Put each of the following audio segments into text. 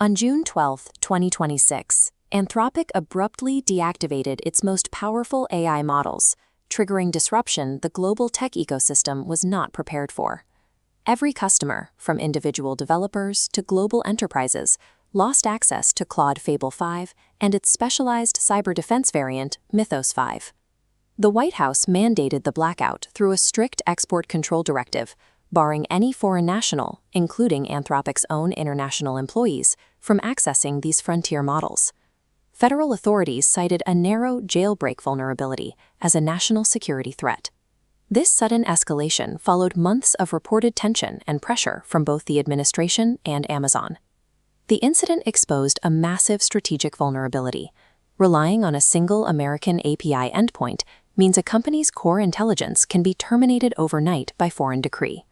On June 12, 2026, Anthropic abruptly deactivated its most powerful AI models, triggering disruption the global tech ecosystem was not prepared for. Every customer, from individual developers to global enterprises, lost access to Claude Fable 5 and its specialized cyber defense variant, Mythos 5. The White House mandated the blackout through a strict export control directive, barring any foreign national, including Anthropic's own international employees, from accessing these frontier models. Federal authorities cited a narrow jailbreak vulnerability as a national security threat. This sudden escalation followed months of reported tension and pressure from both the administration and Amazon. The incident exposed a massive strategic vulnerability. Relying on a single American API endpoint means a company's core intelligence can be terminated overnight by foreign decree.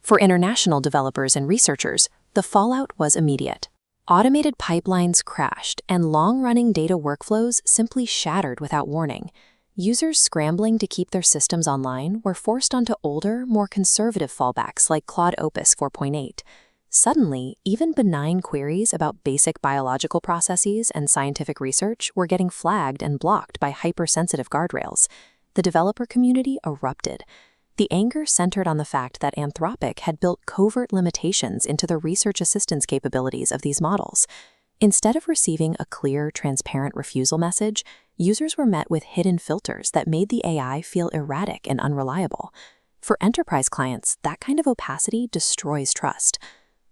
For international developers and researchers, the fallout was immediate. Automated pipelines crashed, and long-running data workflows simply shattered without warning. Users scrambling to keep their systems online were forced onto older, more conservative fallbacks like Claude Opus 4.8. Suddenly, even benign queries about basic biological processes and scientific research were getting flagged and blocked by hypersensitive guardrails. The developer community erupted. The anger centered on the fact that Anthropic had built covert limitations into the research assistance capabilities of these models. Instead of receiving a clear, transparent refusal message, users were met with hidden filters that made the AI feel erratic and unreliable. For enterprise clients, that kind of opacity destroys trust.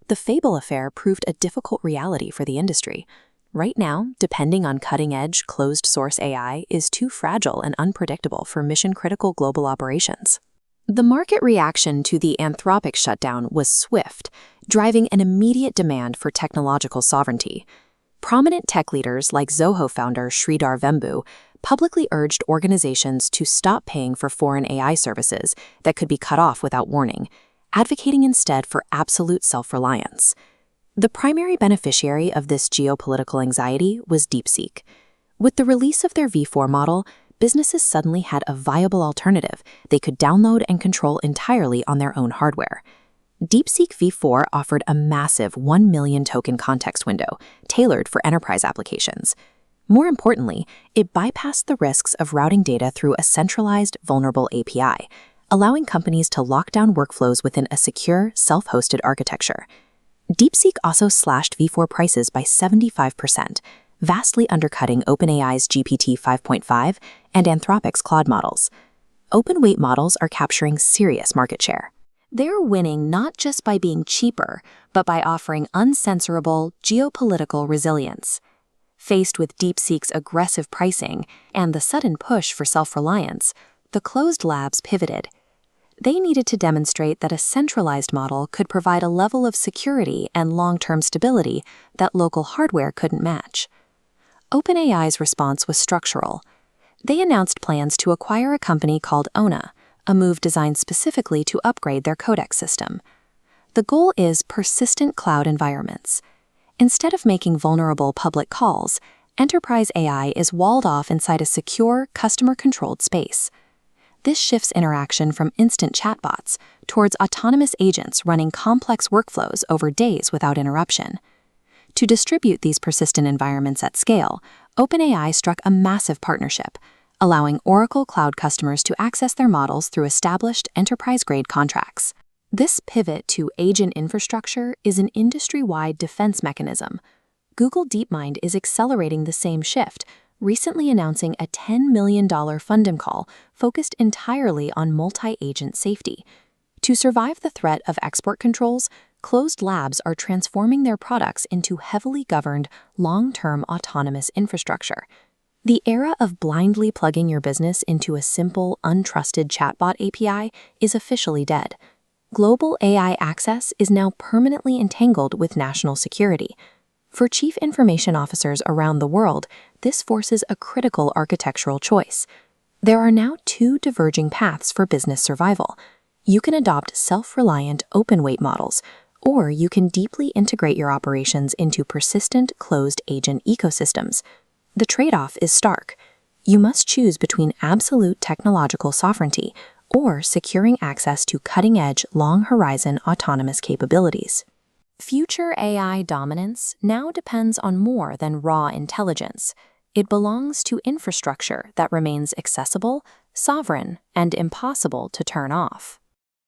The Fable affair proved a difficult reality for the industry. Right now, depending on cutting-edge, closed-source AI is too fragile and unpredictable for mission-critical global operations. The market reaction to the Anthropic shutdown was swift, driving an immediate demand for technological sovereignty. Prominent tech leaders like Zoho founder Sridhar Vembu publicly urged organizations to stop paying for foreign AI services that could be cut off without warning, advocating instead for absolute self-reliance. The primary beneficiary of this geopolitical anxiety was DeepSeek. With the release of their V4 model, businesses suddenly had a viable alternative they could download and control entirely on their own hardware. DeepSeek V4 offered a massive 1 million token context window, tailored for enterprise applications. More importantly, it bypassed the risks of routing data through a centralized, vulnerable API, allowing companies to lock down workflows within a secure, self-hosted architecture. DeepSeek also slashed V4 prices by 75%, vastly undercutting OpenAI's GPT 5.5 and Anthropic's Claude models. Open-weight models are capturing serious market share. They're winning not just by being cheaper, but by offering uncensorable geopolitical resilience. Faced with DeepSeek's aggressive pricing and the sudden push for self-reliance, the closed labs pivoted. They needed to demonstrate that a centralized model could provide a level of security and long-term stability that local hardware couldn't match. OpenAI's response was structural. They announced plans to acquire a company called Ona, a move designed specifically to upgrade their codex system. The goal is persistent cloud environments. Instead of making vulnerable public calls, enterprise AI is walled off inside a secure, customer-controlled space. This shifts interaction from instant chatbots towards autonomous agents running complex workflows over days without interruption. To distribute these persistent environments at scale, OpenAI struck a massive partnership, allowing Oracle Cloud customers to access their models through established enterprise-grade contracts. This pivot to agent infrastructure is an industry-wide defense mechanism. Google DeepMind is accelerating the same shift, recently announcing a $10 million funding call focused entirely on multi-agent safety. To survive the threat of export controls, closed labs are transforming their products into heavily governed, long-term autonomous infrastructure. The era of blindly plugging your business into a simple, untrusted chatbot API is officially dead. Global AI access is now permanently entangled with national security. For chief information officers around the world, this forces a critical architectural choice. There are now two diverging paths for business survival. You can adopt self-reliant, open-weight models, or you can deeply integrate your operations into persistent, closed agent ecosystems. The trade-off is stark. You must choose between absolute technological sovereignty or securing access to cutting-edge, long-horizon autonomous capabilities. Future AI dominance now depends on more than raw intelligence. It belongs to infrastructure that remains accessible, sovereign, and impossible to turn off.